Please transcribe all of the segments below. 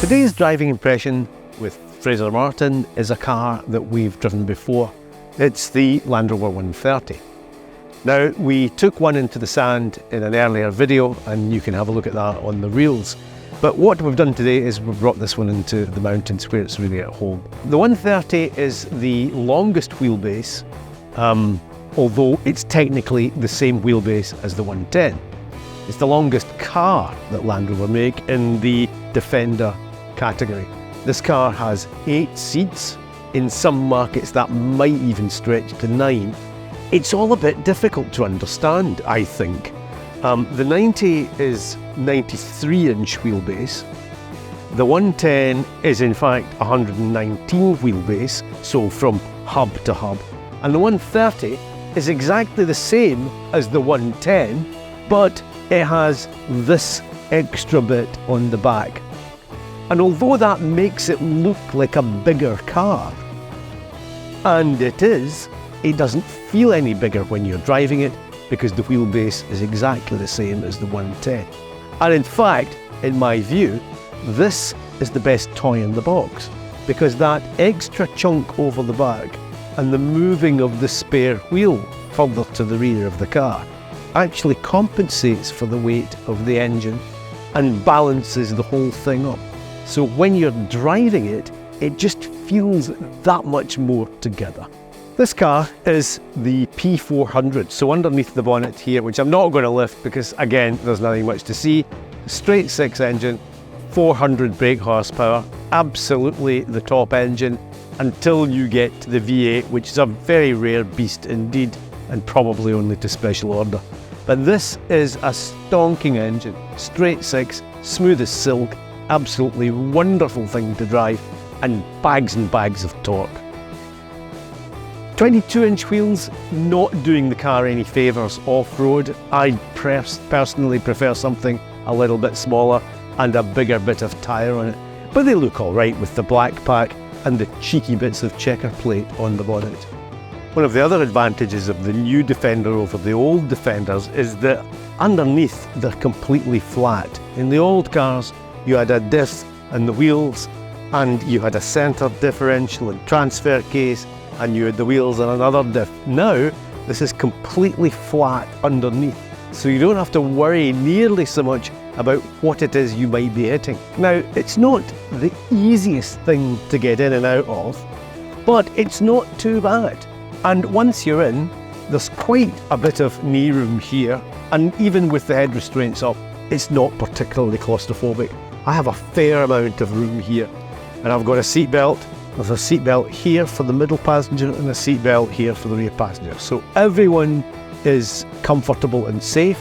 Today's driving impression with Fraser Martin is a car that we've driven before. It's the Land Rover 130. Now, we took one into the sand in an earlier video and you can have a look at that on the reels. But what we've done today is we've brought this one into the mountains where it's really at home. The 130 is the longest wheelbase, although it's technically the same wheelbase as the 110. It's the longest car that Land Rover make in the Defender category. This car has 8 seats. In some markets that might even stretch to 9. It's all a bit difficult to understand, I think. The 90 is 93-inch wheelbase. The 110 is in fact 119 wheelbase, so from hub to hub. And the 130 is exactly the same as the 110, but it has this extra bit on the back. And although that makes it look like a bigger car, and it is, it doesn't feel any bigger when you're driving it because the wheelbase is exactly the same as the 110. And in fact, in my view, this is the best toy in the box because that extra chunk over the back and the moving of the spare wheel further to the rear of the car actually compensates for the weight of the engine and balances the whole thing up. So when you're driving it, it just feels that much more together. This car is the P400, so underneath the bonnet here, which I'm not going to lift because again, there's nothing much to see. Straight 6 engine, 400 brake horsepower, absolutely the top engine until you get to the V8, which is a very rare beast indeed, and probably only to special order. But this is a stonking engine, straight 6, smooth as silk, absolutely wonderful thing to drive, and bags of torque. 22-inch wheels, not doing the car any favours off-road. I personally prefer something a little bit smaller and a bigger bit of tyre on it. But they look alright with the black pack and the cheeky bits of checker plate on the bonnet. One of the other advantages of the new Defender over the old Defenders is that underneath they're completely flat. In the old cars, you had a diff and the wheels, and you had a centre differential and transfer case, and you had the wheels and another diff. Now, this is completely flat underneath, so you don't have to worry nearly so much about what it is you might be hitting. Now, it's not the easiest thing to get in and out of, but it's not too bad. And once you're in, there's quite a bit of knee room here, and even with the head restraints up, it's not particularly claustrophobic. I have a fair amount of room here, and I've got a seat belt. There's a seat belt here for the middle passenger and a seat belt here for the rear passenger. So everyone is comfortable and safe,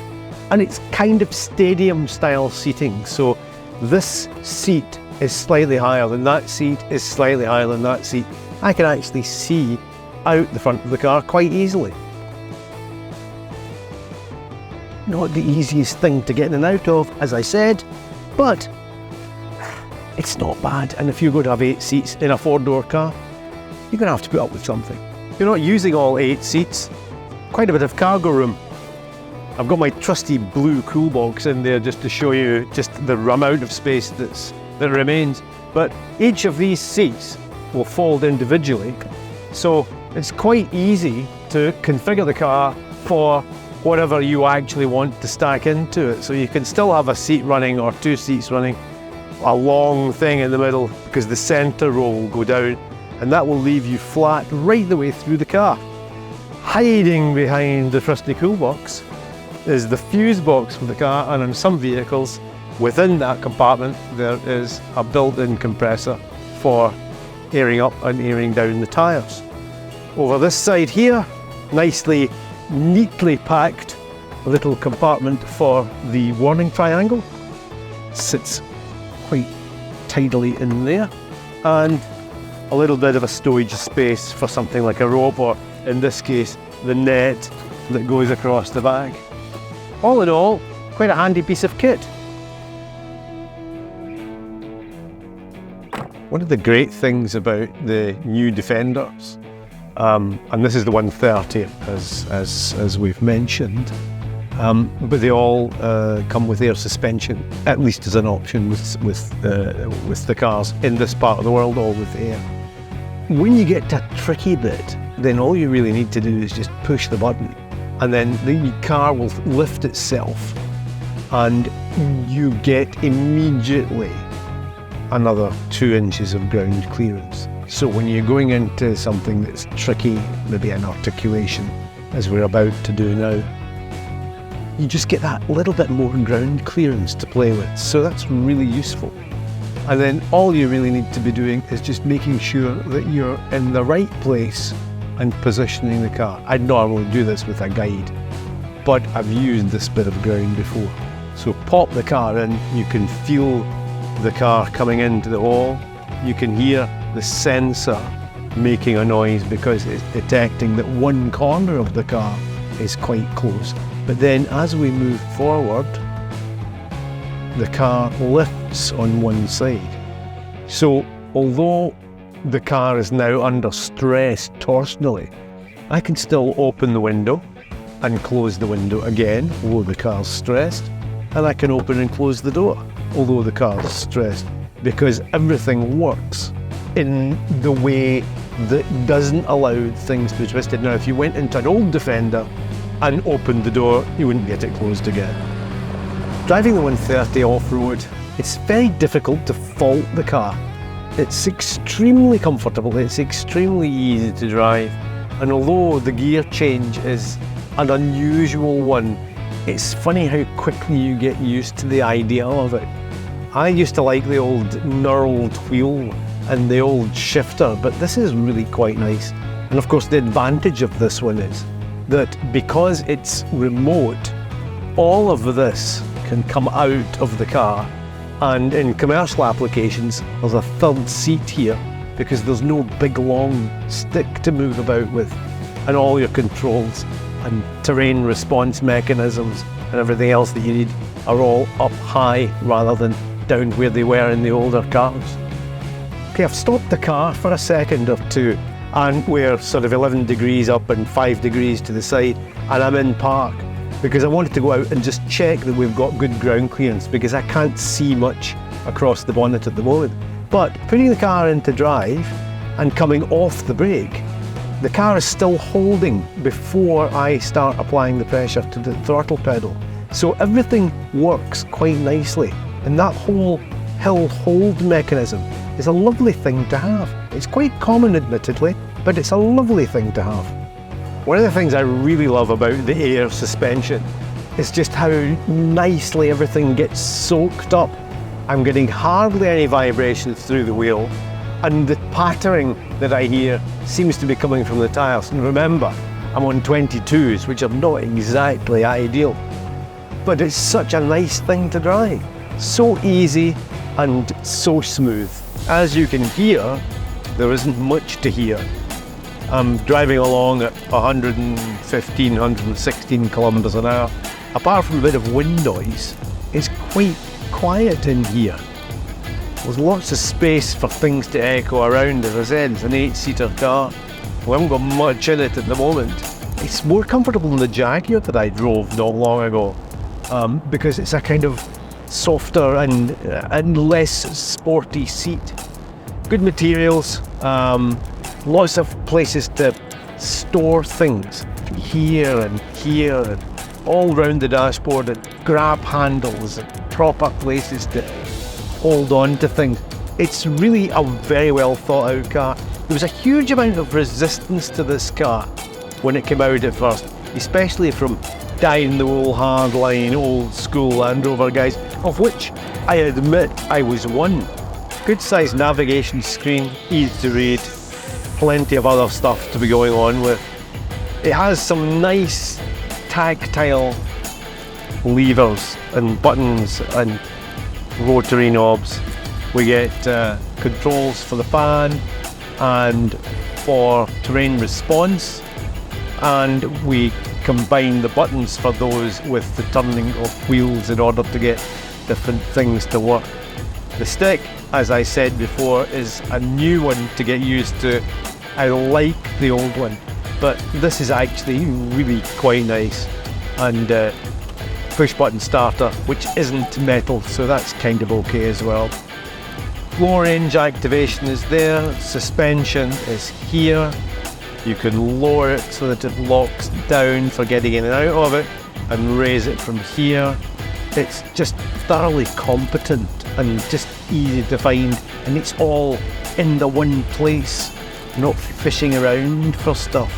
and it's kind of stadium style seating. So this seat is slightly higher than that seat, is slightly higher than that seat. I can actually see out the front of the car quite easily. Not the easiest thing to get in and out of, as I said, but it's not bad. And if you're going to have 8 seats in a 4-door car, you're going to have to put up with something. You're not using all 8 seats, quite a bit of cargo room. I've got my trusty blue cool box in there just to show you just the amount of space that remains. But each of these seats will fold individually, so it's quite easy to configure the car for whatever you actually want to stack into it. So you can still have a seat running or 2 seats running, a long thing in the middle because the centre row will go down, and that will leave you flat right the way through the car. Hiding behind the trusty cool box is the fuse box for the car, and in some vehicles within that compartment there is a built-in compressor for airing up and airing down the tyres. Over this side here, nicely neatly packed little compartment for the warning triangle. Sits quite tidily in there, and a little bit of a stowage space for something like a rope, or in this case the net that goes across the bag. All in all, quite a handy piece of kit. One of the great things about the new Defenders, and this is the 130 as we've mentioned, but they all come with air suspension, at least as an option with the cars in this part of the world, all with air. When you get to a tricky bit, then all you really need to do is just push the button, and then the car will lift itself, and you get immediately another 2 inches of ground clearance. So when you're going into something that's tricky, maybe an articulation, as we're about to do now, you just get that little bit more ground clearance to play with. So that's really useful. And then all you really need to be doing is just making sure that you're in the right place and positioning the car. I'd normally do this with a guide, but I've used this bit of ground before. So pop the car in, you can feel the car coming into the hall. You can hear the sensor making a noise because it's detecting that one corner of the car is quite close. But then as we move forward, the car lifts on one side. So although the car is now under stress torsionally, I can still open the window and close the window again, although the car's stressed, and I can open and close the door, although the car's stressed, because everything works in the way that doesn't allow things to be twisted. Now, if you went into an old Defender and opened the door, you wouldn't get it closed again. Driving the 130 off-road, it's very difficult to fault the car. It's extremely comfortable, it's extremely easy to drive, and although the gear change is an unusual one, it's funny how quickly you get used to the idea of it. I used to like the old knurled wheel and the old shifter, but this is really quite nice. And of course the advantage of this one is that because it's remote, all of this can come out of the car, and in commercial applications there's a third seat here because there's no big long stick to move about with, and all your controls and terrain response mechanisms and everything else that you need are all up high rather than down where they were in the older cars. Okay, I've stopped the car for a second or two, and we're sort of 11 degrees up and 5 degrees to the side, and I'm in park because I wanted to go out and just check that we've got good ground clearance because I can't see much across the bonnet at the moment. But putting the car into drive and coming off the brake, the car is still holding before I start applying the pressure to the throttle pedal. So everything works quite nicely, and that whole hill hold mechanism is a lovely thing to have. It's quite common admittedly, but it's a lovely thing to have. One of the things I really love about the air suspension is just how nicely everything gets soaked up. I'm getting hardly any vibration through the wheel, and the pattering that I hear seems to be coming from the tyres. And remember, I'm on 22s, which are not exactly ideal, but it's such a nice thing to drive. So easy and so smooth. As you can hear, there isn't much to hear. I'm driving along at 115, 116 kilometres an hour. Apart from a bit of wind noise, it's quite quiet in here. There's lots of space for things to echo around. As I said, it's an 8-seater car. We haven't got much in it at the moment. It's more comfortable than the Jaguar that I drove not long ago, because it's a kind of softer and less sporty seat. Good materials, lots of places to store things here and all round the dashboard, and grab handles and proper places to hold on to things. It's really a very well thought out car. There was a huge amount of resistance to this car when it came out at first, especially from dyed-in-the-wool, hardline, old school Land Rover guys, of which I admit I was one. Good sized navigation screen, easy to read, plenty of other stuff to be going on with. It has some nice tactile levers and buttons and rotary knobs. We get controls for the fan and for terrain response, and we combine the buttons for those with the turning of wheels in order to get different things to work. The stick, as I said before, is a new one to get used to. I like the old one, but this is actually really quite nice, and push button starter, which isn't metal, so that's kind of okay as well. Low range activation is there, suspension is here. You can lower it so that it locks down for getting in and out of it, and raise it from here. It's just thoroughly competent and just easy to find, and it's all in the one place, not fishing around for stuff.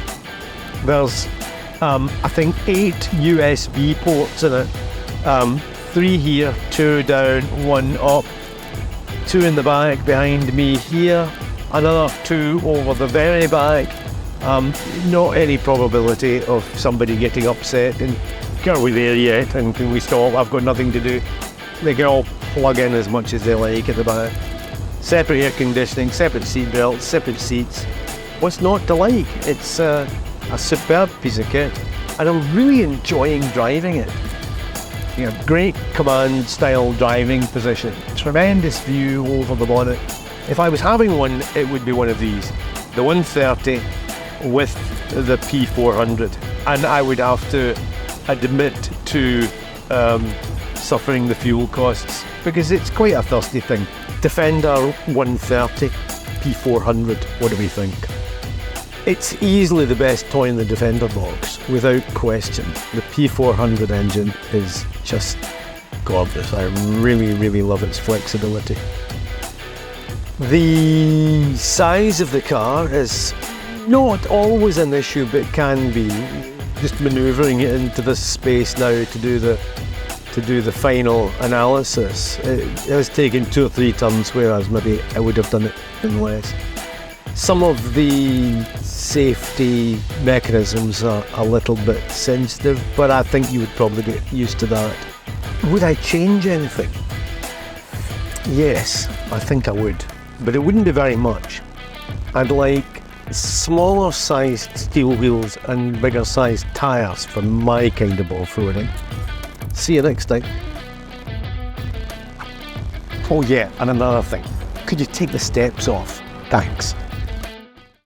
There's I think 8 USB ports in it, 3 here, 2 down, 1 up, 2 in the back behind me here, another 2 over the very back. Not any probability of somebody getting upset and are we there yet and can we stop? I've got nothing to do. They can all plug in as much as they like at the back. Separate air conditioning, separate seat belts, separate seats. What's not to like? It's a superb piece of kit, and I'm really enjoying driving it. You know, great command style driving position, tremendous view over the bonnet. If I was having one, it would be one of these, the 130 with the P400, and I would have to admit to suffering the fuel costs because it's quite a thirsty thing. Defender 130, P400, what do we think? It's easily the best toy in the Defender box, without question. The P400 engine is just gorgeous. I really, really love its flexibility. The size of the car is not always an issue, but can be. Just manoeuvring it into this space now to do the final analysis. It has taken 2 or 3 turns, whereas maybe I would have done it in less. Some of the safety mechanisms are a little bit sensitive, but I think you would probably get used to that. Would I change anything? Yes, I think I would, but it wouldn't be very much. I'd like smaller sized steel wheels and bigger sized tyres for my kind of off-roading. See you next time. Oh yeah, and another thing, could you take the steps off? Thanks.